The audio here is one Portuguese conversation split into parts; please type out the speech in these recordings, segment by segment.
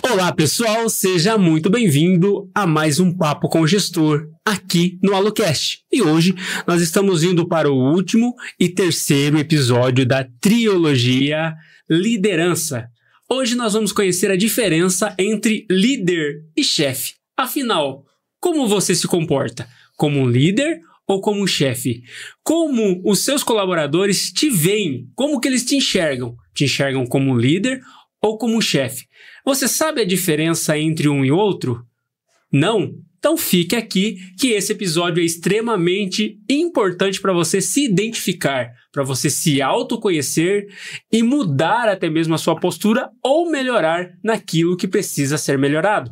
Olá pessoal, seja muito bem-vindo a mais um Papo com o Gestor aqui no AluCast. E hoje nós estamos indo para o último e terceiro episódio da trilogia Liderança. Hoje nós vamos conhecer a diferença entre líder e chefe. Afinal, como você se comporta? Como um líder ou como um chefe? Como os seus colaboradores te veem? Como que eles te enxergam? Te enxergam como um líder ou como um chefe? Você sabe a diferença entre um e outro? Não? Então fique aqui que esse episódio é extremamente importante para você se identificar, para você se autoconhecer e mudar até mesmo a sua postura ou melhorar naquilo que precisa ser melhorado.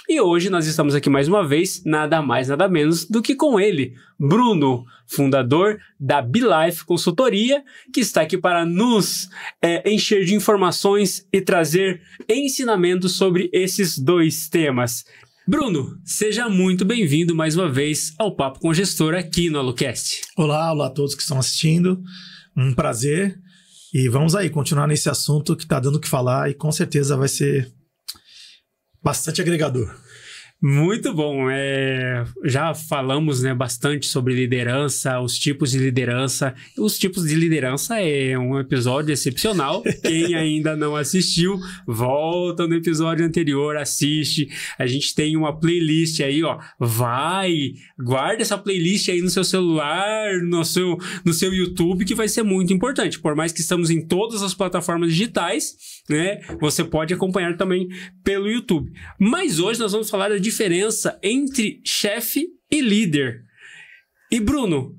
E hoje nós estamos aqui mais uma vez, nada mais, nada menos do que com ele, Bruno, fundador da BeLife Consultoria, que está aqui para nos encher de informações e trazer ensinamentos sobre esses dois temas. Bruno, seja muito bem-vindo mais uma vez ao Papo com o Gestor aqui no AluCast. Olá a todos que estão assistindo, um prazer. E vamos aí continuar nesse assunto que está dando o que falar e com certeza vai ser bastante agregador. Muito bom. Já falamos bastante sobre liderança, os tipos de liderança. Os tipos de liderança é um episódio excepcional. Quem ainda não assistiu, volta no episódio anterior, assiste. A gente tem uma playlist aí, ó. Guarda essa playlist aí no seu celular, no seu YouTube, que vai ser muito importante. Por mais que estamos em todas as plataformas digitais, né? Você pode acompanhar também pelo YouTube. Mas hoje nós vamos falar da diferença entre chefe e líder. E Bruno,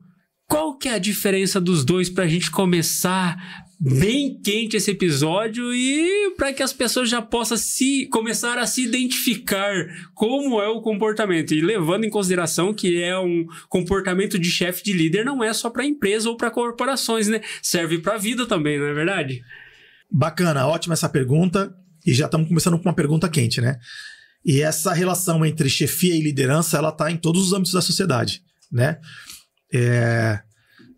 qual que é a diferença dos dois para a gente começar bem quente esse episódio e para que as pessoas já possam começar a se identificar como é o comportamento? E levando em consideração que é um comportamento de chefe, de líder, não é só para empresa ou para corporações, né? Serve para a vida também, não é verdade? Bacana, ótima essa pergunta. E já estamos começando com uma pergunta quente, né? E essa relação entre chefia e liderança, ela está em todos os âmbitos da sociedade, né?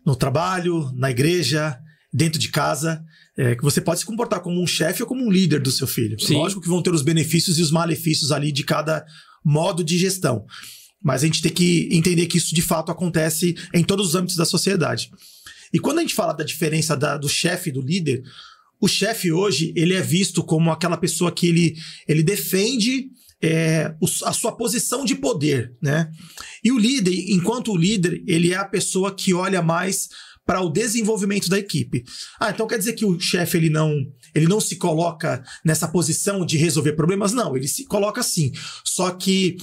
No trabalho, na igreja, dentro de casa, que você pode se comportar como um chefe ou como um líder do seu filho. Sim. Lógico que vão ter os benefícios e os malefícios ali de cada modo de gestão. Mas a gente tem que entender que isso de fato acontece em todos os âmbitos da sociedade. E quando a gente fala da diferença do chefe e do líder, o chefe hoje, ele é visto como aquela pessoa que ele defende a sua posição de poder, né? E o líder, enquanto o líder, ele é a pessoa que olha mais para o desenvolvimento da equipe. Então quer dizer que o chefe ele não se coloca nessa posição de resolver problemas? Não, ele se coloca sim. Só que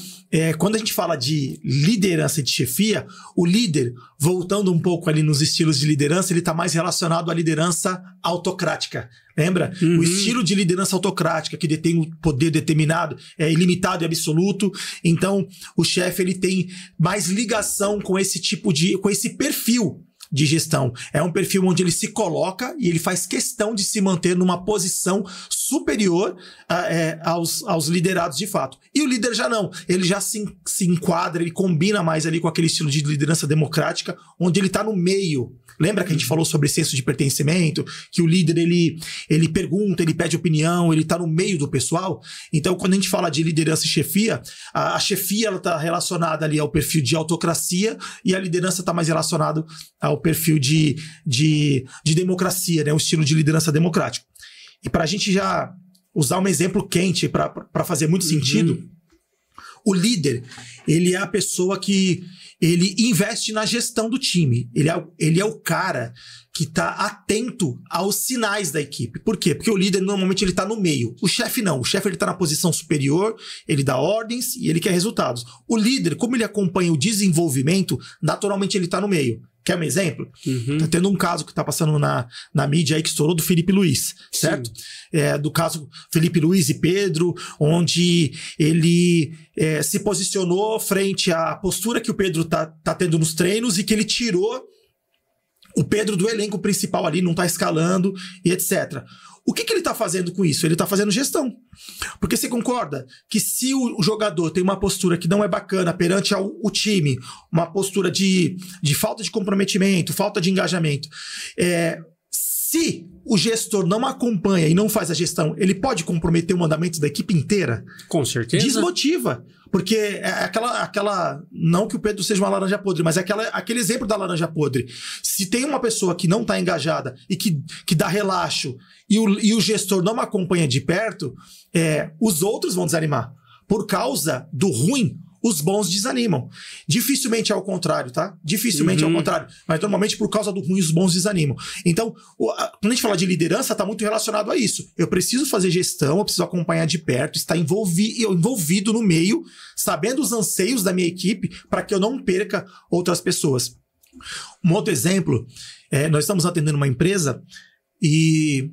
quando a gente fala de liderança e de chefia, o líder, voltando um pouco ali nos estilos de liderança, ele está mais relacionado à liderança autocrática. Lembra? Uhum. O estilo de liderança autocrática, que detém um poder determinado, ilimitado e absoluto. Então, o chefe ele tem mais ligação com esse perfil de gestão. É um perfil onde ele se coloca e ele faz questão de se manter numa posição superior aos liderados de fato. E o líder já não. Ele já se enquadra, ele combina mais ali com aquele estilo de liderança democrática, onde ele está no meio. Lembra que a gente falou sobre senso de pertencimento? Que o líder, ele pergunta, ele pede opinião, ele está no meio do pessoal. Então, quando a gente fala de liderança e chefia, a chefia está relacionada ali ao perfil de autocracia e a liderança está mais relacionada ao perfil de democracia, né? Um estilo de liderança democrático. E para a gente já usar um exemplo quente para fazer muito sentido, o líder, ele é a pessoa que ele investe na gestão do time. Ele é o cara que está atento aos sinais da equipe. Por quê? Porque o líder normalmente ele está no meio. O chefe não. O chefe ele está na posição superior, ele dá ordens e ele quer resultados. O líder, como ele acompanha o desenvolvimento, naturalmente ele está no meio. Quer um exemplo? Tá tendo um caso que tá passando na mídia aí que estourou do Felipe Luiz, certo? Do caso Felipe Luiz e Pedro, onde ele se posicionou frente à postura que o Pedro tá tendo nos treinos e que ele tirou o Pedro do elenco principal ali não tá escalando e etc. O que ele tá fazendo com isso? Ele tá fazendo gestão. Porque você concorda que se o jogador tem uma postura que não é bacana perante o time, uma postura de falta de comprometimento, falta de engajamento, se o gestor não acompanha e não faz a gestão, ele pode comprometer o andamento da equipe inteira? Com certeza. Desmotiva. Porque é aquela... Não que o Pedro seja uma laranja podre, mas é aquele exemplo da laranja podre. Se tem uma pessoa que não está engajada e que dá relaxo e o gestor não acompanha de perto, os outros vão desanimar. Por causa do ruim, os bons desanimam. Dificilmente é ao contrário, tá? Dificilmente é ao contrário. Mas normalmente por causa do ruim, os bons desanimam. Então, quando a gente fala de liderança, tá muito relacionado a isso. Eu preciso fazer gestão, eu preciso acompanhar de perto, estar envolvido no meio, sabendo os anseios da minha equipe, para que eu não perca outras pessoas. Um outro exemplo, nós estamos atendendo uma empresa e...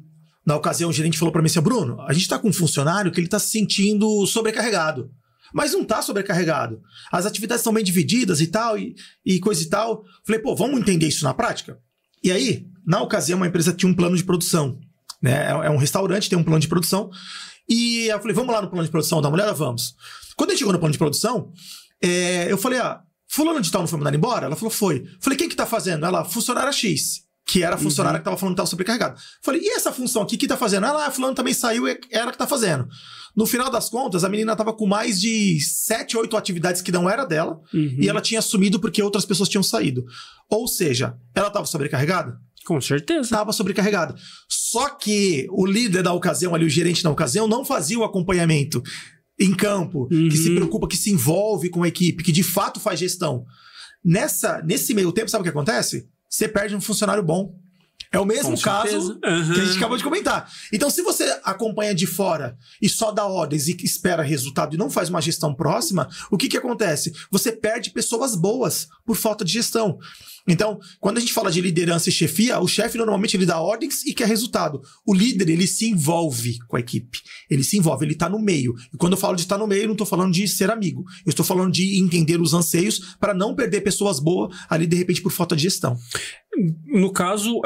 Na ocasião, o gerente falou para mim assim, Bruno, a gente está com um funcionário que ele está se sentindo sobrecarregado. Mas não está sobrecarregado. As atividades são bem divididas e tal, e coisa e tal. Falei, pô, vamos entender isso na prática? E aí, na ocasião, uma empresa tinha um plano de produção. Né? É um restaurante, tem um plano de produção. E eu falei, vamos lá no plano de produção, dar uma olhada? Vamos. Quando a gente chegou no plano de produção, eu falei, fulano de tal não foi mandado embora? Ela falou, foi. Falei, quem que tá fazendo? Ela, funcionária X. Que era a funcionária que estava falando que estava sobrecarregada. Falei, e essa função aqui, que tá fazendo? Ela, fulano também saiu, é ela que tá fazendo. No final das contas, a menina estava com mais de 7, 8 atividades que não era dela, e ela tinha assumido porque outras pessoas tinham saído. Ou seja, ela estava sobrecarregada? Com certeza. Estava sobrecarregada. Só que o líder da ocasião, ali, o gerente da ocasião, não fazia o acompanhamento em campo, que se preocupa, que se envolve com a equipe, que de fato faz gestão. Nesse meio tempo, sabe o que acontece? Você perde um funcionário bom. É o mesmo caso que a gente acabou de comentar. Então, se você acompanha de fora e só dá ordens e espera resultado e não faz uma gestão próxima, o que acontece? Você perde pessoas boas por falta de gestão. Então, quando a gente fala de liderança e chefia, o chefe normalmente ele dá ordens e quer resultado. O líder, ele se envolve com a equipe. Ele se envolve, ele está no meio. E quando eu falo de estar no meio, eu não estou falando de ser amigo. Eu estou falando de entender os anseios para não perder pessoas boas ali, de repente, por falta de gestão. No caso,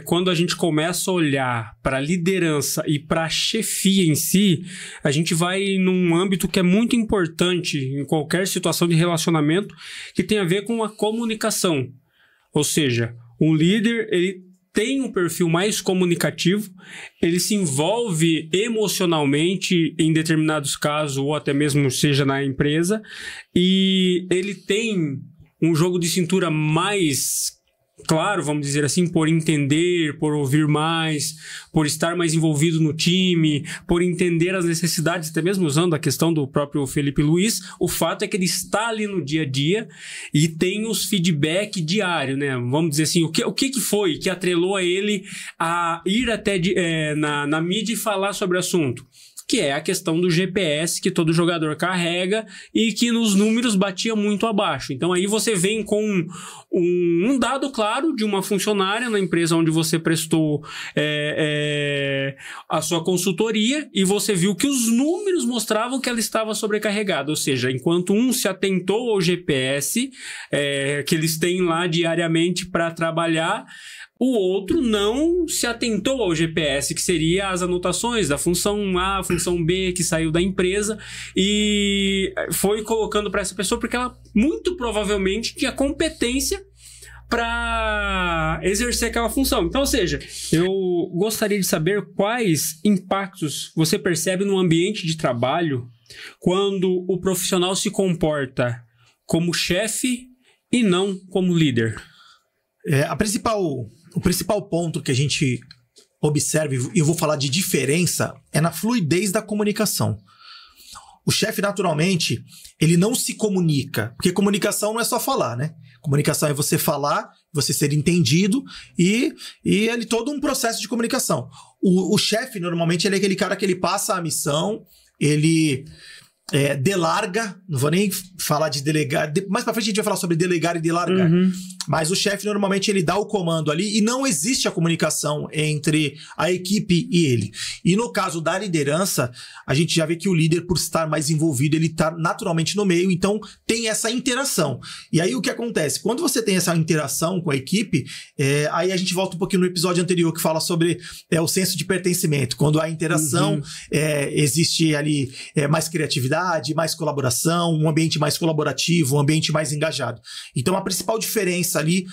quando a gente começa a olhar para a liderança e para a chefia em si, a gente vai num âmbito que é muito importante em qualquer situação de relacionamento, que tem a ver com a comunicação. Ou seja, um líder, ele tem um perfil mais comunicativo, ele se envolve emocionalmente em determinados casos, ou até mesmo seja na empresa, e ele tem um jogo de cintura mais claro, vamos dizer assim, por entender, por ouvir mais, por estar mais envolvido no time, por entender as necessidades, até mesmo usando a questão do próprio Felipe Luiz, o fato é que ele está ali no dia a dia e tem os feedback diário, né? Vamos dizer assim, o que foi que atrelou a ele a ir até na mídia e falar sobre o assunto? Que é a questão do GPS que todo jogador carrega e que nos números batia muito abaixo. Então aí você vem com um dado claro de uma funcionária na empresa onde você prestou a sua consultoria e você viu que os números mostravam que ela estava sobrecarregada. Ou seja, enquanto um se atentou ao GPS que eles têm lá diariamente para trabalhar, o outro não se atentou ao GPS, que seria as anotações da função A, função B, que saiu da empresa, e foi colocando para essa pessoa porque ela muito provavelmente tinha competência para exercer aquela função. Então, ou seja, eu gostaria de saber quais impactos você percebe no ambiente de trabalho quando o profissional se comporta como chefe e não como líder. O principal ponto que a gente observa, e eu vou falar de diferença, é na fluidez da comunicação. O chefe, naturalmente, ele não se comunica, porque comunicação não é só falar, né? Comunicação é você falar, você ser entendido e ele todo um processo de comunicação. O chefe, normalmente, ele é aquele cara que ele passa a missão, ele delarga, não vou nem falar de delegar, mais pra frente a gente vai falar sobre delegar e delargar. Mas o chefe, normalmente, ele dá o comando ali e não existe a comunicação entre a equipe e ele. E no caso da liderança, a gente já vê que o líder, por estar mais envolvido, ele está naturalmente no meio, então tem essa interação. E aí o que acontece? Quando você tem essa interação com a equipe, aí a gente volta um pouquinho no episódio anterior que fala sobre o senso de pertencimento. Quando a interação existe ali mais criatividade, mais colaboração, um ambiente mais colaborativo, um ambiente mais engajado. Então a principal diferença ali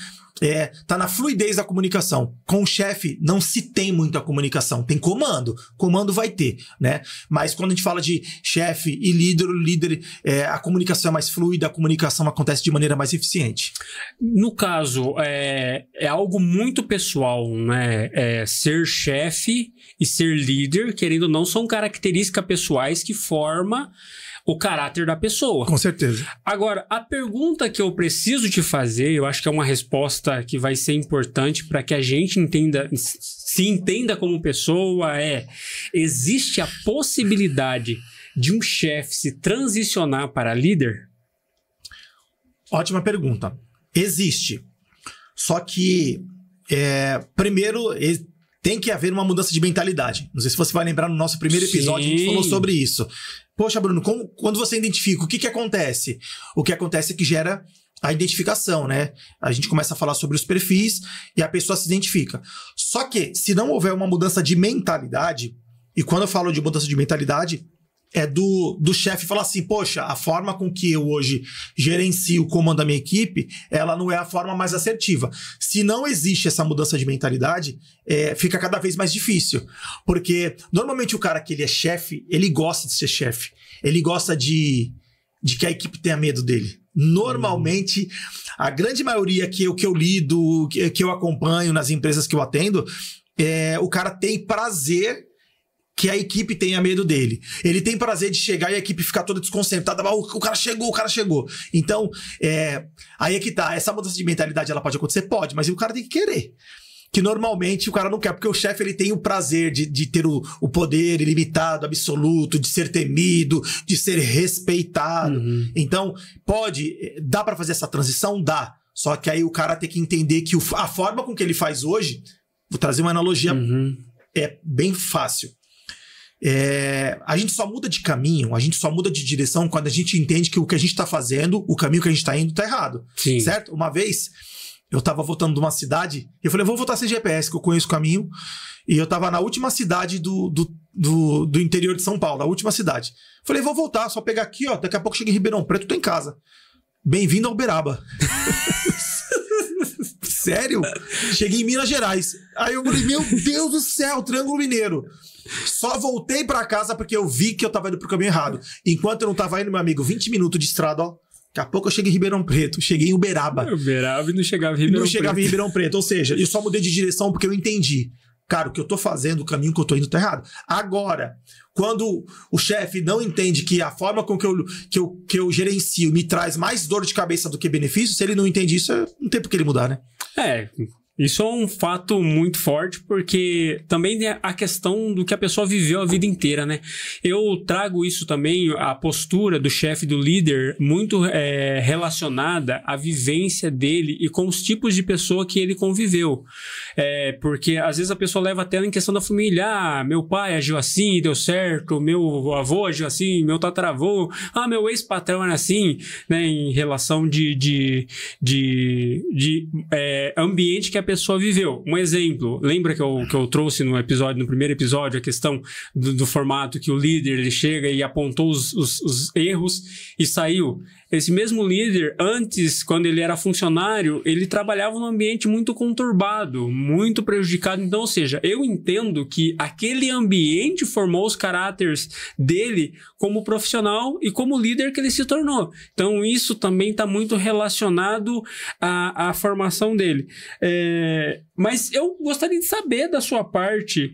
tá na fluidez da comunicação. Com o chefe não se tem muita comunicação, tem comando. Comando vai ter, né? Mas quando a gente fala de chefe e líder, a comunicação é mais fluida, a comunicação acontece de maneira mais eficiente. No caso, é algo muito pessoal, né? Ser chefe e ser líder, querendo ou não, são características pessoais que formam o caráter da pessoa. Com certeza. Agora, a pergunta que eu preciso te fazer, eu acho que é uma resposta que vai ser importante para que a gente se entenda como pessoa, existe a possibilidade de um chefe se transicionar para líder? Ótima pergunta. Existe. Só que, primeiro, tem que haver uma mudança de mentalidade. Não sei se você vai lembrar, no nosso primeiro episódio, a gente falou sobre isso. Poxa, Bruno, quando você identifica, o que acontece? O que acontece é que gera a identificação, né? A gente começa a falar sobre os perfis e a pessoa se identifica. Só que, se não houver uma mudança de mentalidade, e quando eu falo de mudança de mentalidade, é do chefe falar assim, poxa, a forma com que eu hoje gerencio o comando da minha equipe, ela não é a forma mais assertiva. Se não existe essa mudança de mentalidade, fica cada vez mais difícil. Porque, normalmente, o cara que ele é chefe, ele gosta de ser chefe. Ele gosta de que a equipe tenha medo dele. Normalmente, a grande maioria que eu lido, que eu acompanho nas empresas que eu atendo, o cara tem prazer que a equipe tenha medo dele. Ele tem prazer de chegar e a equipe ficar toda desconcentrada. O cara chegou. Então, aí é que tá. Essa mudança de mentalidade, ela pode acontecer? Pode, mas o cara tem que querer. Que normalmente o cara não quer, porque o chefe ele tem o prazer de ter o poder ilimitado, absoluto, de ser temido, de ser respeitado. Então, dá pra fazer essa transição? Dá. Só que aí o cara tem que entender que a forma com que ele faz hoje, vou trazer uma analogia, é bem fácil. A gente só muda de caminho, a gente só muda de direção quando a gente entende que o que a gente tá fazendo, o caminho que a gente tá indo, tá errado. Sim. Certo? Uma vez, eu tava voltando de uma cidade, eu falei, vou voltar sem GPS, que eu conheço o caminho, e eu tava na última cidade do interior de São Paulo, a última cidade. Falei, vou voltar, só pegar aqui, ó, daqui a pouco chego em Ribeirão Preto, tô em casa. Bem-vindo a Uberaba. Sério? Cheguei em Minas Gerais. Aí eu falei, meu Deus do céu, Triângulo Mineiro. Só voltei pra casa porque eu vi que eu tava indo pro caminho errado. Enquanto eu não tava indo, meu amigo, 20 minutos de estrada, ó. Daqui a pouco eu cheguei em Ribeirão Preto. Cheguei em Uberaba. Uberaba e não chegava em Ribeirão Preto. Não chegava em Ribeirão Preto. Ou seja, eu só mudei de direção porque eu entendi. Cara, o que eu tô fazendo, o caminho que eu tô indo tá errado. Agora, quando o chefe não entende que a forma com que eu gerencio me traz mais dor de cabeça do que benefício, se ele não entende isso, não tem por que ele mudar, né? Isso é um fato muito forte, porque também tem a questão do que a pessoa viveu a vida inteira, né? Eu trago isso também, a postura do chefe, do líder, muito relacionada à vivência dele e com os tipos de pessoa que ele conviveu. Porque às vezes a pessoa leva até em questão da família, meu pai agiu assim, deu certo, meu avô agiu assim, meu tataravô, meu ex-patrão era assim, né? Em relação de ambiente que a pessoa viveu. Um exemplo, lembra que eu trouxe no primeiro episódio, a questão do formato que o líder ele chega e apontou os erros e saiu? Esse mesmo líder, antes, quando ele era funcionário, ele trabalhava num ambiente muito conturbado, muito prejudicado. Então, ou seja, eu entendo que aquele ambiente formou os caráteres dele como profissional e como líder que ele se tornou. Então, isso também está muito relacionado à formação dele. Mas eu gostaria de saber da sua parte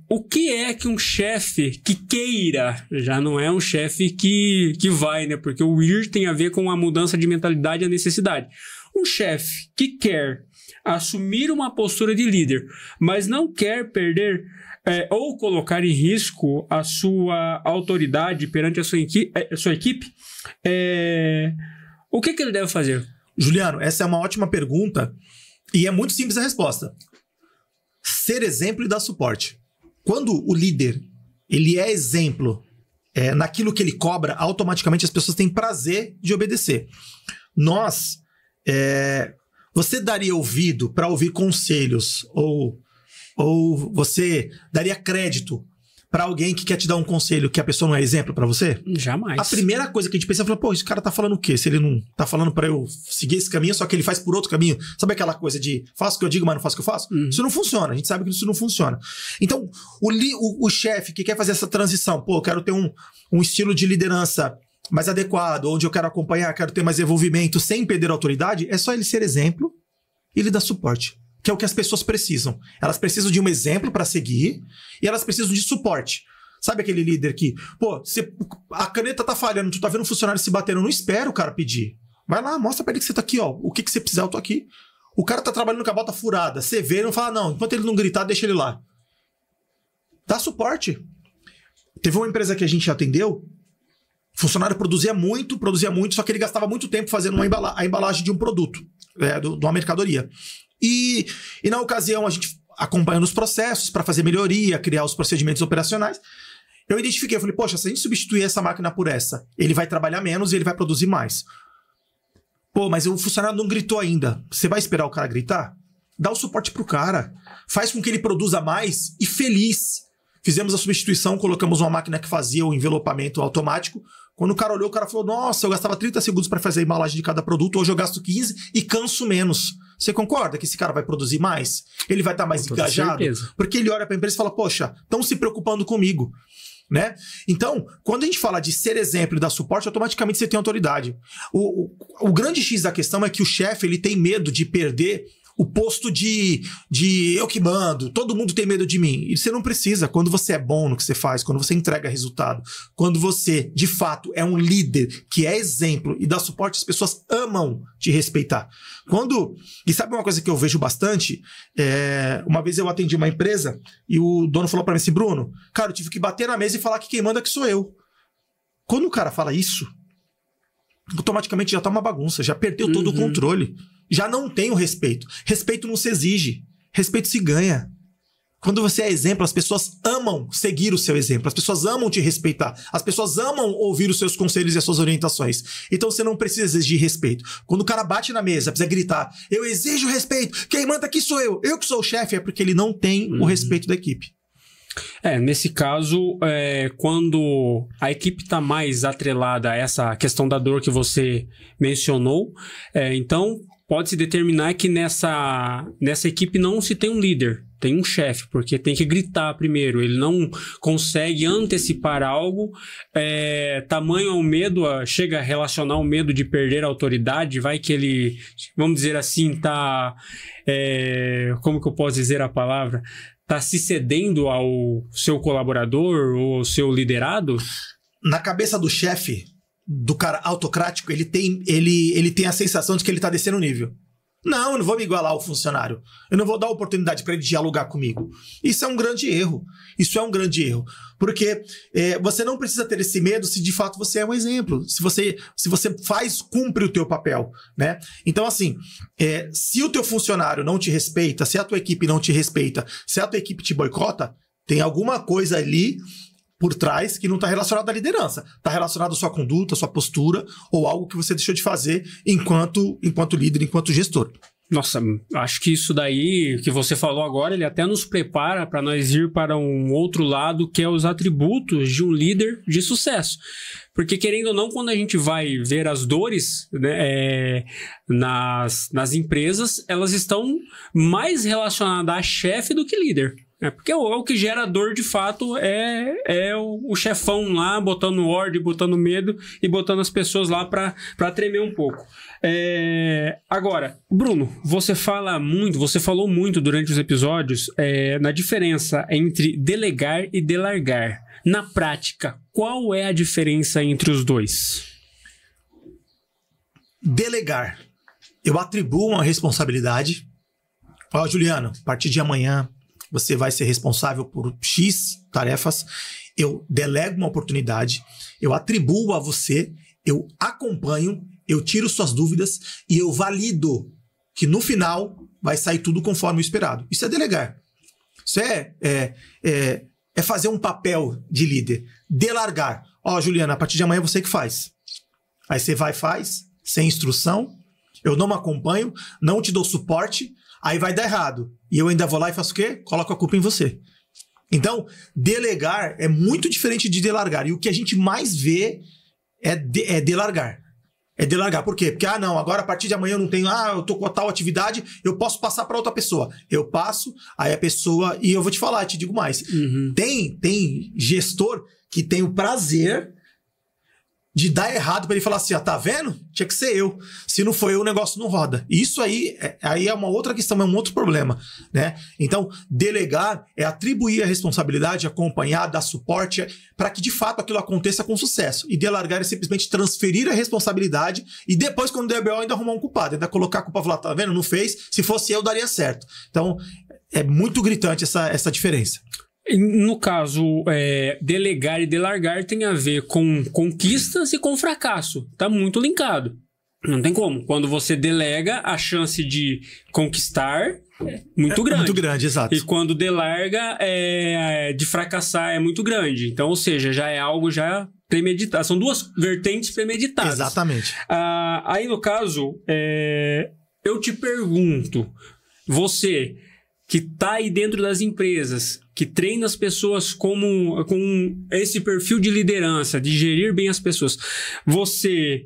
o que é que um chefe que queira, já não é um chefe que vai, né? Porque o ir tem a ver com a mudança de mentalidade e a necessidade. Um chefe que quer assumir uma postura de líder, mas não quer perder ou colocar em risco a sua autoridade perante a sua equipe, o que ele deve fazer? Juliano, essa é uma ótima pergunta e é muito simples a resposta. Ser exemplo e dar suporte. Quando o líder ele é exemplo naquilo que ele cobra, automaticamente as pessoas têm prazer de obedecer. Você daria ouvido para ouvir conselhos ou você daria crédito para alguém que quer te dar um conselho que a pessoa não é exemplo para você? Jamais. A primeira coisa que a gente pensa é, pô, esse cara tá falando o quê? Se ele não tá falando para eu seguir esse caminho, só que ele faz por outro caminho. Sabe aquela coisa de faço o que eu digo, mas não faço o que eu faço? Isso não funciona. A gente sabe que isso não funciona. Então, o chefe que quer fazer essa transição, pô, eu quero ter um estilo de liderança mais adequado, onde eu quero acompanhar, quero ter mais envolvimento sem perder a autoridade, é só ele ser exemplo e ele dar suporte. Que é o que as pessoas precisam. Elas precisam de um exemplo para seguir e elas precisam de suporte. Sabe aquele líder que, pô, a caneta tá falhando, tu tá vendo um funcionário se batendo, não espera o cara pedir. Vai lá, mostra pra ele que você tá aqui, ó. O que você precisar, eu tô aqui. O cara tá trabalhando com a bota furada, você vê e não fala, não, enquanto ele não gritar, deixa ele lá. Dá suporte. Teve uma empresa que a gente atendeu, o funcionário produzia muito, só que ele gastava muito tempo fazendo a embalagem de um produto, de uma mercadoria. E na ocasião, a gente acompanhando os processos para fazer melhoria, criar os procedimentos operacionais, eu identifiquei, eu falei, poxa, se a gente substituir essa máquina por essa, ele vai trabalhar menos e ele vai produzir mais. Pô, mas o funcionário não gritou ainda. Você vai esperar o cara gritar? Dá o suporte pro cara. Faz com que ele produza mais e feliz. Fizemos a substituição, colocamos uma máquina que fazia o envelopamento automático. Quando o cara olhou, o cara falou, nossa, eu gastava 30 segundos para fazer a embalagem de cada produto, hoje eu gasto 15 e canso menos. Você concorda que esse cara vai produzir mais? Ele vai estar mais engajado? Certeza. Porque ele olha para a empresa e fala, poxa, estão se preocupando comigo. Né? Então, quando a gente fala de ser exemplo e dar suporte, automaticamente você tem autoridade. O grande X da questão é que o chefe ele tem medo de perder o posto de eu que mando, todo mundo tem medo de mim. E você não precisa. Quando você é bom no que você faz, quando você entrega resultado, quando você, de fato, é um líder que é exemplo e dá suporte, as pessoas amam te respeitar. E sabe uma coisa que eu vejo bastante? Uma vez eu atendi uma empresa e o dono falou para mim assim, Bruno, cara, eu tive que bater na mesa e falar que quem manda que sou eu. Quando o cara fala isso, automaticamente já tá uma bagunça, já perdeu todo o controle. Já não tem o respeito. Respeito não se exige. Respeito se ganha. Quando você é exemplo, as pessoas amam seguir o seu exemplo. As pessoas amam te respeitar. As pessoas amam ouvir os seus conselhos e as suas orientações. Então você não precisa exigir respeito. Quando o cara bate na mesa, precisa gritar, eu exijo respeito. Quem manda aqui sou eu. Eu que sou o chefe. É porque ele não tem o respeito da equipe. Nesse caso, quando a equipe está mais atrelada a essa questão da dor que você mencionou, então pode-se determinar que nessa equipe não se tem um líder, tem um chefe, porque tem que gritar primeiro, ele não consegue antecipar algo, tamanho ao medo, chega a relacionar o medo de perder a autoridade, vai que ele, vamos dizer assim, como que eu posso dizer a palavra? Está se cedendo ao seu colaborador ou ao seu liderado? Na cabeça do chefe, do cara autocrático, ele tem a sensação de que ele está descendo o nível. Não, eu não vou me igualar ao funcionário. Eu não vou dar oportunidade para ele dialogar comigo. Isso é um grande erro. Porque você não precisa ter esse medo se de fato você é um exemplo. Se você cumpre o teu papel, né? Então, assim, se o teu funcionário não te respeita, se a tua equipe não te respeita, se a tua equipe te boicota, tem alguma coisa ali por trás que não está relacionado à liderança. Está relacionado à sua conduta, à sua postura ou algo que você deixou de fazer enquanto líder, enquanto gestor. Nossa, acho que isso daí que você falou agora, ele até nos prepara para nós ir para um outro lado, que é os atributos de um líder de sucesso. Porque, querendo ou não, quando a gente vai ver as dores, né, nas empresas, elas estão mais relacionadas a chefe do que líder. Porque o que gera dor, de fato, é o chefão lá, botando ordem, botando medo e botando as pessoas lá para tremer um pouco. Agora, Bruno, você falou muito durante os episódios na diferença entre delegar e delargar. Na prática, qual é a diferença entre os dois? Delegar. Eu atribuo uma responsabilidade. Ó, Juliano, a partir de amanhã você vai ser responsável por X tarefas. Eu delego uma oportunidade, eu atribuo a você, eu acompanho, eu tiro suas dúvidas e eu valido que no final vai sair tudo conforme o esperado. Isso é delegar. Isso é fazer um papel de líder. Delargar. Ó, Juliana, a partir de amanhã você que faz. Aí você vai e faz, sem instrução, eu não me acompanho, não te dou suporte, aí vai dar errado. E eu ainda vou lá e faço o quê? Coloco a culpa em você. Então, delegar é muito diferente de delargar. E o que a gente mais vê é delargar. É delargar. Por quê? Porque, não, agora a partir de amanhã eu não tenho, eu tô com a tal atividade, eu posso passar para outra pessoa. Eu passo, aí a pessoa, e eu vou te falar, te digo mais. Tem gestor que tem o prazer de dar errado para ele falar assim, tá vendo? Tinha que ser eu. Se não for eu, o negócio não roda. E isso aí é uma outra questão, é um outro problema, né? Então, delegar é atribuir a responsabilidade, acompanhar, dar suporte para que, de fato, aquilo aconteça com sucesso. E delargar é simplesmente transferir a responsabilidade e depois, quando der BO, ainda arrumar um culpado. Ainda colocar a culpa e falar, tá vendo? Não fez. Se fosse eu, daria certo. Então, é muito gritante essa diferença. No caso, delegar e delargar tem a ver com conquistas e com fracasso. Tá muito linkado. Não tem como. Quando você delega, a chance de conquistar é muito grande. Muito grande, exato. E quando delarga, de fracassar é muito grande. Então, ou seja, já é algo já premeditado. São duas vertentes premeditadas. Exatamente. Aí, no caso, eu te pergunto, você que tá aí dentro das empresas, que treina as pessoas com esse perfil de liderança, de gerir bem as pessoas, você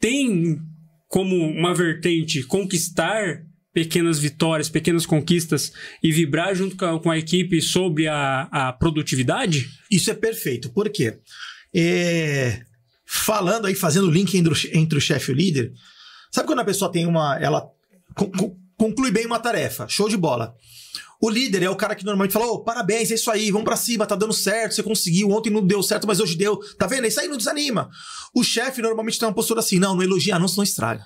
tem como uma vertente conquistar pequenas vitórias, pequenas conquistas e vibrar junto com a equipe sobre a produtividade? Isso é perfeito. Por quê? Falando aí, fazendo o link entre o chefe e o líder, sabe quando a pessoa tem ela conclui bem uma tarefa, show de bola. O líder é o cara que normalmente fala, parabéns, é isso aí, vamos pra cima, tá dando certo, você conseguiu, ontem não deu certo, mas hoje deu, tá vendo? Isso aí não desanima. O chefe normalmente tem uma postura assim, não elogia não, senão estraga.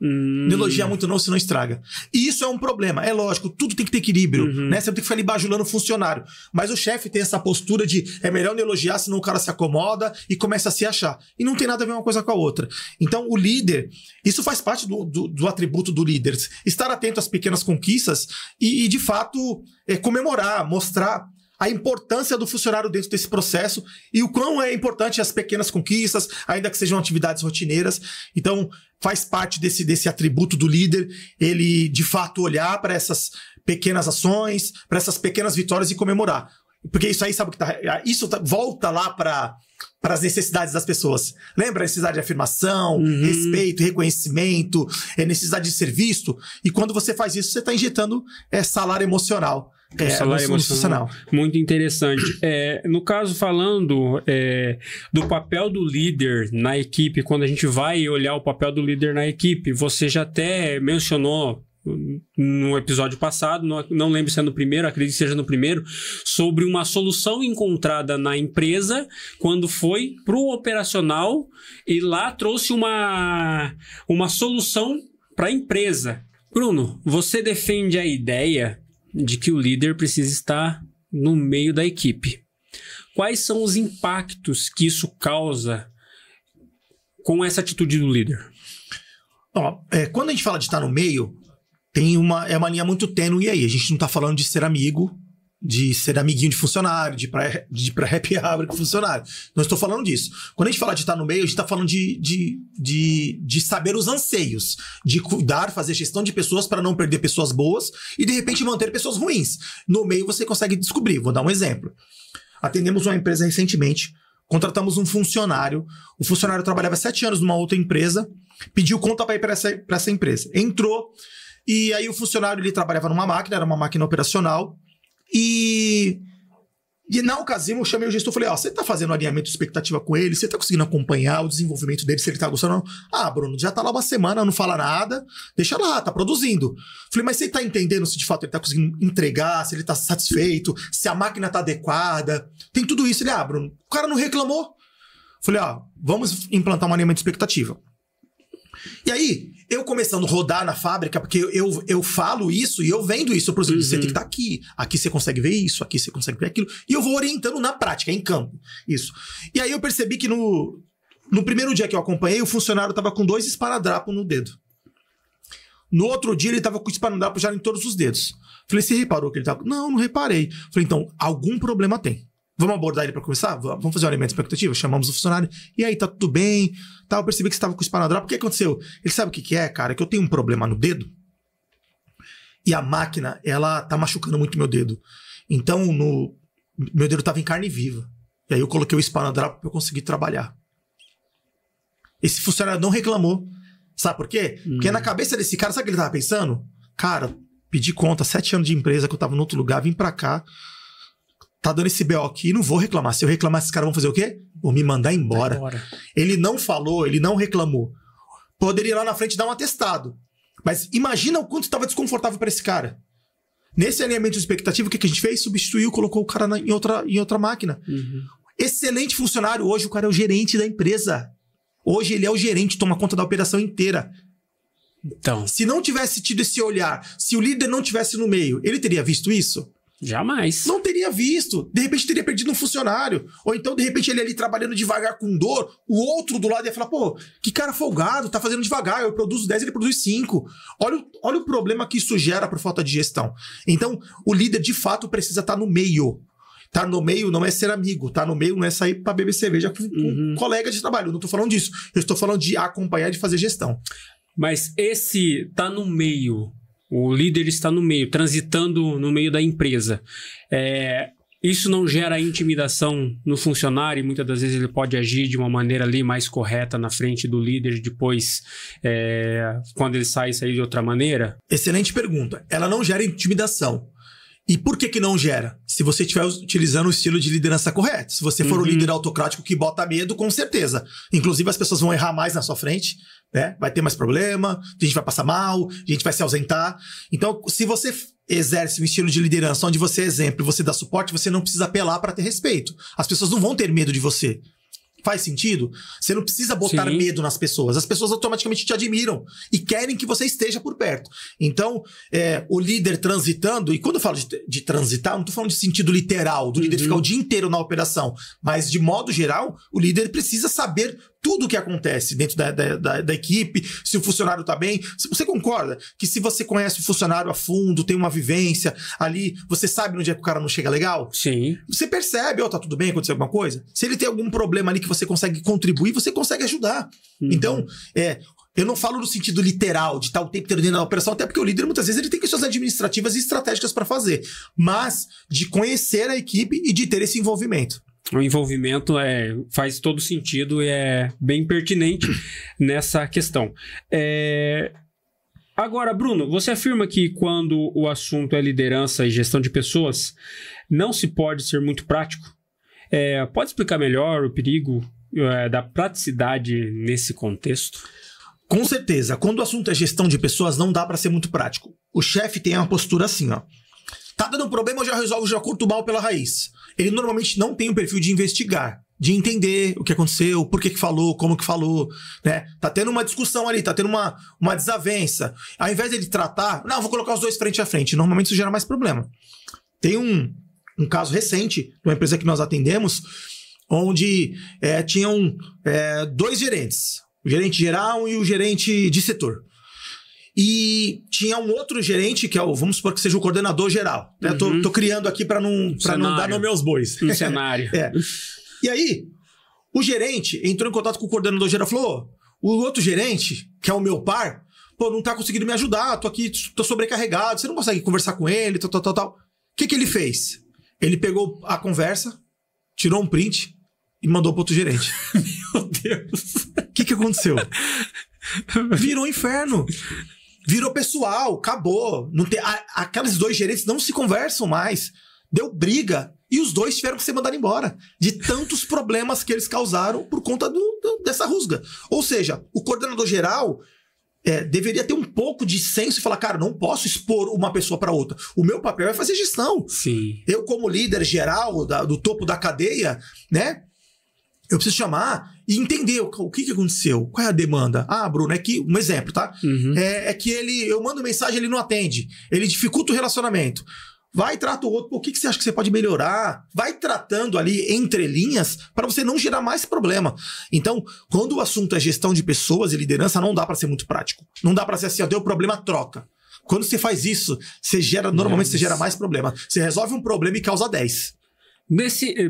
Não elogia muito não, senão estraga. E isso é um problema. É lógico, tudo tem que ter equilíbrio, né? Você não tem que ficar ali bajulando o funcionário. Mas o chefe tem essa postura de é melhor não elogiar, senão o cara se acomoda e começa a se achar. E não tem nada a ver uma coisa com a outra. Então, o líder, isso faz parte do atributo do líder. Estar atento às pequenas conquistas e de fato, comemorar, mostrar a importância do funcionário dentro desse processo e o quão é importante as pequenas conquistas, ainda que sejam atividades rotineiras. Então, faz parte desse atributo do líder, ele de fato olhar para essas pequenas ações, para essas pequenas vitórias e comemorar. Porque isso aí, sabe o que volta lá para as necessidades das pessoas. Lembra a necessidade de afirmação, respeito, reconhecimento, necessidade de ser visto? E quando você faz isso, você está injetando salário emocional. Salário emocional. Muito interessante. No caso, falando do papel do líder na equipe, quando a gente vai olhar o papel do líder na equipe, você já até mencionou no episódio passado, não lembro se é no primeiro, acredito que seja no primeiro, sobre uma solução encontrada na empresa quando foi para o operacional e lá trouxe uma solução para a empresa. Bruno, você defende a ideia de que o líder precisa estar no meio da equipe. Quais são os impactos que isso causa com essa atitude do líder? Quando a gente fala de estar no meio, tem uma linha muito tênue aí. A gente não está falando de ser amigo, de ser amiguinho de funcionário, de ir pra happy hour com funcionário. Não estou falando disso. Quando a gente fala de estar no meio, a gente está falando de saber os anseios, de cuidar, fazer gestão de pessoas para não perder pessoas boas e, de repente, manter pessoas ruins. No meio, você consegue descobrir. Vou dar um exemplo. Atendemos uma empresa recentemente, contratamos um funcionário. O funcionário trabalhava 7 anos numa outra empresa, pediu conta para ir para essa empresa. Entrou, e aí o funcionário ele trabalhava numa máquina, era uma máquina operacional. E na ocasião eu chamei o gestor e falei, você tá fazendo alinhamento de expectativa com ele? Você tá conseguindo acompanhar o desenvolvimento dele, se ele tá gostando ou não? Bruno, já tá lá uma semana, não fala nada, deixa lá, tá produzindo. Falei, mas você tá entendendo se de fato ele tá conseguindo entregar, se ele tá satisfeito, se a máquina tá adequada? Tem tudo isso. Ele, Bruno, o cara não reclamou. Falei, vamos implantar um alinhamento de expectativa. E aí, eu começando a rodar na fábrica, porque eu falo isso e eu vendo isso. Por exemplo, você tem que estar aqui você consegue ver isso, aqui você consegue ver aquilo. E eu vou orientando na prática, em campo, isso. E aí eu percebi que No primeiro dia que eu acompanhei, o funcionário tava com 2 esparadrapos no dedo. No outro dia, ele tava com o esparadrapo já em todos os dedos. Falei, você reparou que ele tava... Não reparei. Falei, então, algum problema tem. Vamos abordar ele para começar? Vamos fazer um alinhamento de expectativa? Chamamos o funcionário. E aí, tá tudo bem? Tá, eu percebi que você estava com o esparadrapo. O que aconteceu? Ele sabe o que é, cara? É que eu tenho um problema no dedo. E a máquina, ela tá machucando muito meu dedo. Então, meu dedo tava em carne viva. E aí, eu coloquei o esparadrapo para eu conseguir trabalhar. Esse funcionário não reclamou. Sabe por quê? Porque na cabeça desse cara, sabe o que ele tava pensando? Cara, pedi conta, 7 anos de empresa que eu tava em outro lugar, vim pra cá. Tá dando esse BO aqui, não vou reclamar. Se eu reclamar, esses caras vão fazer o quê? Vão me mandar embora. Ele não falou, ele não reclamou. Poderia ir lá na frente dar um atestado. Mas imagina o quanto estava desconfortável para esse cara. Nesse alinhamento de expectativa, o que a gente fez? Substituiu, colocou o cara em outra máquina. Excelente funcionário. Hoje o cara é o gerente da empresa. Hoje ele é o gerente, toma conta da operação inteira. Então, se não tivesse tido esse olhar, se o líder não tivesse no meio, ele teria visto isso? Jamais. Não teria visto. De repente teria perdido um funcionário. Ou então, de repente, ele ali trabalhando devagar com dor, o outro do lado ia falar, pô, que cara folgado, tá fazendo devagar, eu produzo 10, ele produz 5. Olha o problema que isso gera por falta de gestão. Então, o líder, de fato, precisa estar no meio. Tá no meio não é ser amigo, tá no meio não é sair pra beber cerveja com um colega de trabalho. Eu não tô falando disso. Eu estou falando de acompanhar e de fazer gestão. Mas esse tá no meio... O líder está no meio, transitando no meio da empresa. Isso não gera intimidação no funcionário e muitas das vezes ele pode agir de uma maneira ali mais correta na frente do líder depois, quando ele sair de outra maneira? Excelente pergunta. Ela não gera intimidação. E por que não gera? Se você estiver utilizando o estilo de liderança correto. Se você for um líder autocrático que bota medo, com certeza. Inclusive as pessoas vão errar mais na sua frente, né? Vai ter mais problema, a gente vai passar mal, a gente vai se ausentar. Então, se você exerce um estilo de liderança onde você é exemplo e você dá suporte, você não precisa apelar para ter respeito. As pessoas não vão ter medo de você. Faz sentido? Você não precisa botar medo nas pessoas. As pessoas automaticamente te admiram e querem que você esteja por perto. Então, o líder transitando, e quando eu falo de transitar, eu não estou falando de sentido literal, do líder ficar o dia inteiro na operação, mas de modo geral, o líder precisa saber tudo o que acontece dentro da equipe, se o funcionário está bem. Você concorda que se você conhece o funcionário a fundo, tem uma vivência ali, você sabe no dia que o cara não chega legal? Sim. Você percebe, tá tudo bem, aconteceu alguma coisa? Se ele tem algum problema ali que você consegue contribuir, você consegue ajudar. Então, eu não falo no sentido literal, de estar o tempo inteiro dentro da operação, até porque o líder, muitas vezes, ele tem questões administrativas e estratégicas para fazer, mas de conhecer a equipe e de ter esse envolvimento. O envolvimento faz todo sentido e é bem pertinente nessa questão. Agora, Bruno, você afirma que quando o assunto é liderança e gestão de pessoas, não se pode ser muito prático? Pode explicar melhor o perigo da praticidade nesse contexto? Com certeza. Quando o assunto é gestão de pessoas, não dá para ser muito prático. O chefe tem uma postura assim, ó. Tá dando um problema, eu já resolvo, já curto o mal pela raiz. Ele normalmente não tem o perfil de investigar, de entender o que aconteceu, por que falou, como que falou, né? Tá tendo uma discussão ali, tá tendo uma desavença. Ao invés dele tratar, não, vou colocar os dois frente a frente. Normalmente isso gera mais problema. Tem um caso recente, de uma empresa que nós atendemos, onde tinham 2 gerentes. O gerente geral e o gerente de setor. E tinha um outro gerente, que vamos supor que seja o coordenador geral. Né? Tô criando aqui para não dar nome aos bois. Um cenário. E aí, o gerente entrou em contato com o coordenador geral e falou: o outro gerente, que é o meu par, não tá conseguindo me ajudar, tô aqui, tô sobrecarregado, você não consegue conversar com ele, tal. O que ele fez? Ele pegou a conversa, tirou um print e mandou pro outro gerente. Meu Deus! O que aconteceu? Virou um inferno. Virou pessoal, acabou. Aqueles 2 gerentes não se conversam mais. Deu briga. E os 2 tiveram que ser mandados embora. De tantos problemas que eles causaram por conta dessa rusga. Ou seja, o coordenador geral deveria ter um pouco de senso e falar, cara, não posso expor uma pessoa para outra. O meu papel é fazer gestão. Sim. Eu, como líder geral do topo da cadeia, né? Eu preciso chamar e entender o que aconteceu. Qual é a demanda? Bruno, um exemplo, tá? É que eu mando mensagem, ele não atende. Ele dificulta o relacionamento. Vai e trata o outro. Pô, o que você acha que você pode melhorar? Vai tratando ali entre linhas para você não gerar mais problema. Então, quando o assunto é gestão de pessoas e liderança, não dá para ser muito prático. Não dá para ser assim, ó, deu problema, troca. Quando você faz isso, normalmente você gera mais problema. Você resolve um problema e causa 10.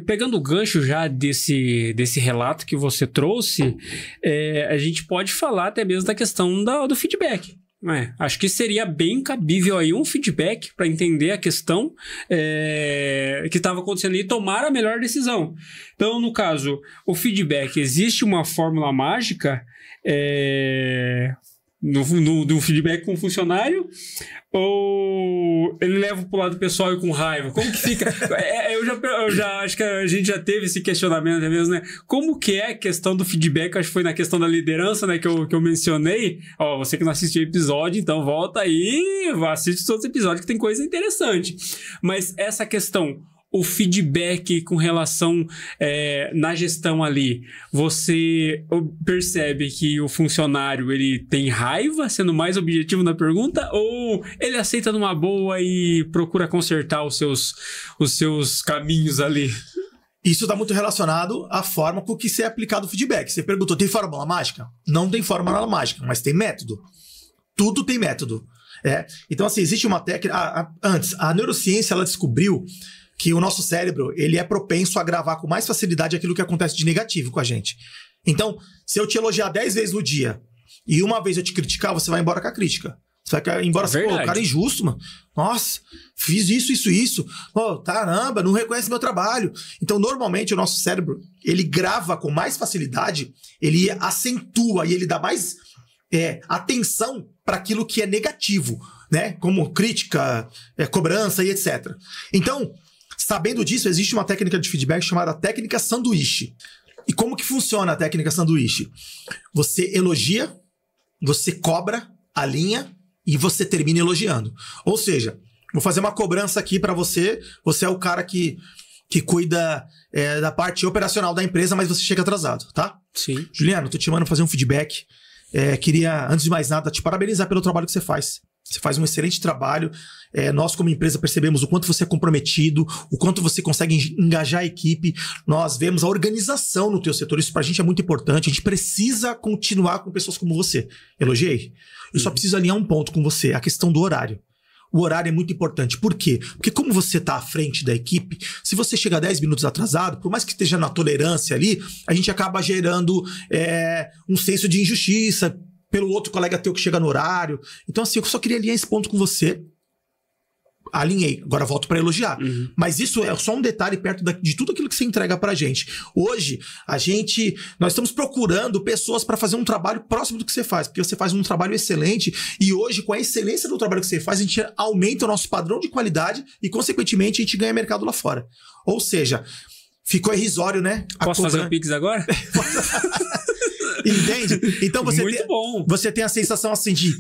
Pegando o gancho já desse relato que você trouxe, a gente pode falar até mesmo da questão do feedback. Acho que seria bem cabível aí um feedback para entender a questão que estava acontecendo e tomar a melhor decisão. Então, no caso, o feedback, existe uma fórmula mágica no feedback com o funcionário, ou ele leva pro lado pessoal e com raiva? Como que fica? Eu já acho que a gente já teve esse questionamento mesmo, né? Como que é a questão do feedback? Acho que foi na questão da liderança, né, que eu mencionei. Ó, você que não assistiu o episódio, então volta aí, assiste os outros episódios que tem coisa interessante. Mas essa questão, o feedback com relação na gestão ali, você percebe que o funcionário ele tem raiva, sendo mais objetivo na pergunta, ou ele aceita numa boa e procura consertar os seus caminhos ali? Isso está muito relacionado à forma com que você é aplicado o feedback. Você perguntou, tem fórmula mágica? Não tem fórmula mágica, mas tem método. Tudo tem método. Então, assim, existe uma técnica... Antes, a neurociência ela descobriu que o nosso cérebro ele é propenso a gravar com mais facilidade aquilo que acontece de negativo com a gente. Então, se eu te elogiar 10 vezes no dia e uma vez eu te criticar, você vai embora com a crítica. Você vai embora assim, pô, cara é injusto, mano. Nossa, fiz isso. Pô, caramba, não reconhece meu trabalho. Então, normalmente, o nosso cérebro, ele grava com mais facilidade, ele acentua e ele dá mais atenção para aquilo que é negativo, né? Como crítica, cobrança e etc. Então, sabendo disso, existe uma técnica de feedback chamada técnica sanduíche. E como que funciona a técnica sanduíche? Você elogia, você cobra, alinha e você termina elogiando. Ou seja, vou fazer uma cobrança aqui para você. Você é o cara que cuida da parte operacional da empresa, mas você chega atrasado, tá? Sim. Juliano, tô te chamando fazer um feedback. Queria, antes de mais nada, te parabenizar pelo trabalho que você faz. Você faz um excelente trabalho. Nós, como empresa, percebemos o quanto você é comprometido, o quanto você consegue engajar a equipe. Nós vemos a organização no teu setor. Isso pra gente é muito importante. A gente precisa continuar com pessoas como você. Elogiei. Eu só preciso alinhar um ponto com você, a questão do horário. O horário é muito importante. Por quê? Porque como você está à frente da equipe, se você chega 10 minutos atrasado, por mais que esteja na tolerância ali, a gente acaba gerando um senso de injustiça pelo outro colega teu que chega no horário. Então, assim, eu só queria alinhar esse ponto com você. Alinhei. Agora volto para elogiar. Mas isso é só um detalhe perto de tudo aquilo que você entrega pra gente. Hoje, nós estamos procurando pessoas para fazer um trabalho próximo do que você faz, porque você faz um trabalho excelente e hoje, com a excelência do trabalho que você faz, a gente aumenta o nosso padrão de qualidade e, consequentemente, a gente ganha mercado lá fora. Ou seja, ficou irrisório, né? Posso fazer o Pix agora? Entende? Então você tem a sensação assim de...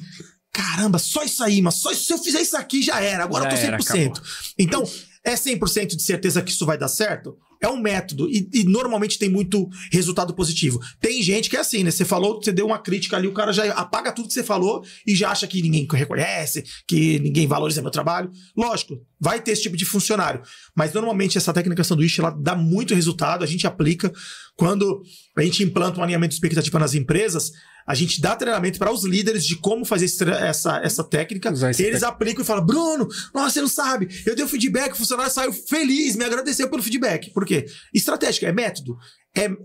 Caramba, só isso aí, mas só se eu fizer isso aqui já era. Agora eu tô 100%. Então, é 100% de certeza que isso vai dar certo? É um método e normalmente tem muito resultado positivo. Tem gente que é assim, né? Você falou, você deu uma crítica ali, o cara já apaga tudo que você falou e já acha que ninguém reconhece, que ninguém valoriza meu trabalho. Lógico, vai ter esse tipo de funcionário. Mas normalmente essa técnica sanduíche, ela dá muito resultado, a gente aplica. Quando a gente implanta um alinhamento de expectativa nas empresas, a gente dá treinamento para os líderes de como fazer essa técnica. Eles aplicam e falam, Bruno, nossa, você não sabe, eu dei o feedback, o funcionário saiu feliz, me agradeceu pelo feedback. Por quê? Estratégica, é método.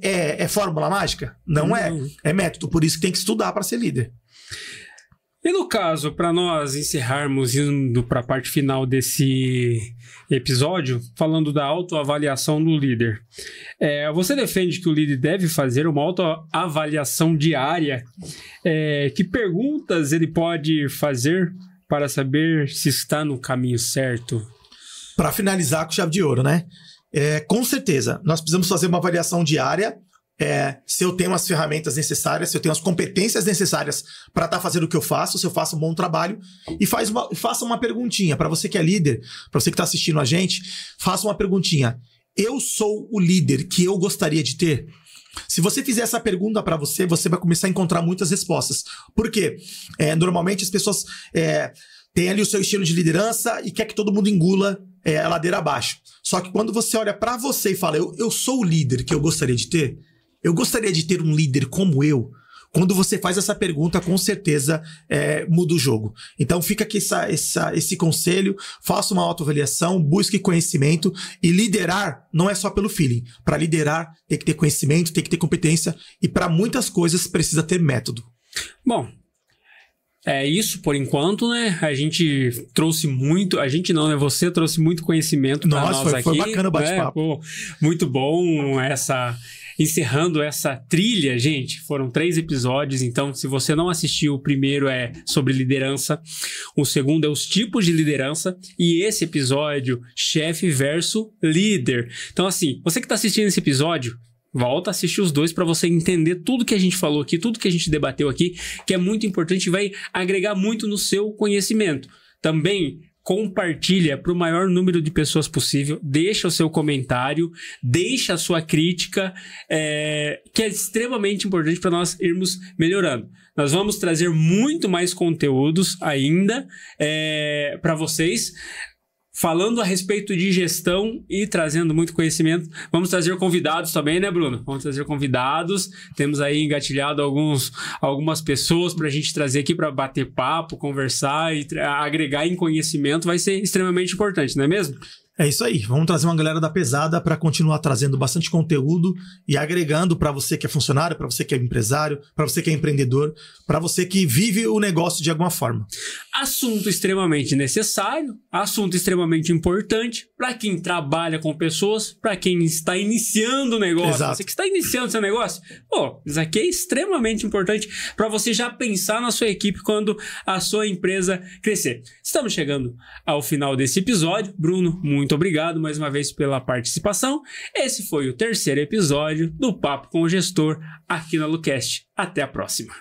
É fórmula mágica? Não é. É método, por isso que tem que estudar para ser líder. E no caso, para nós encerrarmos, indo para a parte final desse episódio, falando da autoavaliação do líder. Você defende que o líder deve fazer uma autoavaliação diária? Que perguntas ele pode fazer para saber se está no caminho certo? Para finalizar com chave de ouro, né? Com certeza, nós precisamos fazer uma avaliação diária. Se eu tenho as ferramentas necessárias, se eu tenho as competências necessárias para estar fazendo o que eu faço, se eu faço um bom trabalho, e faça uma perguntinha para você que é líder, para você que está assistindo a gente, faça uma perguntinha. Eu sou o líder que eu gostaria de ter? Se você fizer essa pergunta para você vai começar a encontrar muitas respostas. Por quê? Normalmente as pessoas tem ali o seu estilo de liderança e quer que todo mundo engula a ladeira abaixo. Só que quando você olha para você e fala, eu sou o líder que eu gostaria de ter, eu gostaria de ter um líder como eu. Quando você faz essa pergunta, com certeza muda o jogo. Então fica aqui esse conselho, faça uma autoavaliação, busque conhecimento, e liderar não é só pelo feeling. Para liderar tem que ter conhecimento, tem que ter competência, e para muitas coisas precisa ter método. Bom, é isso por enquanto, né? A gente trouxe muito... A gente não, né? Você trouxe muito conhecimento para nós aqui. Foi bacana o bate-papo. Né? Pô, muito bom encerrando essa trilha, gente. Foram 3 episódios, então se você não assistiu, o primeiro é sobre liderança, o segundo é os tipos de liderança, e esse episódio, chefe versus líder. Então assim, você que está assistindo esse episódio, volta a assistir os 2 para você entender tudo que a gente falou aqui, tudo que a gente debateu aqui, que é muito importante e vai agregar muito no seu conhecimento. Também compartilha para o maior número de pessoas possível, deixa o seu comentário, deixa a sua crítica, que é extremamente importante para nós irmos melhorando. Nós vamos trazer muito mais conteúdos ainda para vocês, falando a respeito de gestão e trazendo muito conhecimento. Vamos trazer convidados também, né, Bruno? Vamos trazer convidados. Temos aí engatilhado algumas pessoas para a gente trazer aqui para bater papo, conversar e agregar em conhecimento. Vai ser extremamente importante, não é mesmo? É isso aí, vamos trazer uma galera da pesada para continuar trazendo bastante conteúdo e agregando para você que é funcionário, para você que é empresário, para você que é empreendedor, para você que vive o negócio de alguma forma. Assunto extremamente necessário, assunto extremamente importante para quem trabalha com pessoas, para quem está iniciando o negócio. Exato. Você que está iniciando seu negócio, isso aqui é extremamente importante para você já pensar na sua equipe quando a sua empresa crescer. Estamos chegando ao final desse episódio. Bruno, muito obrigado mais uma vez pela participação. Esse foi o 3º episódio do Papo com o Gestor aqui na Alucast. Até a próxima.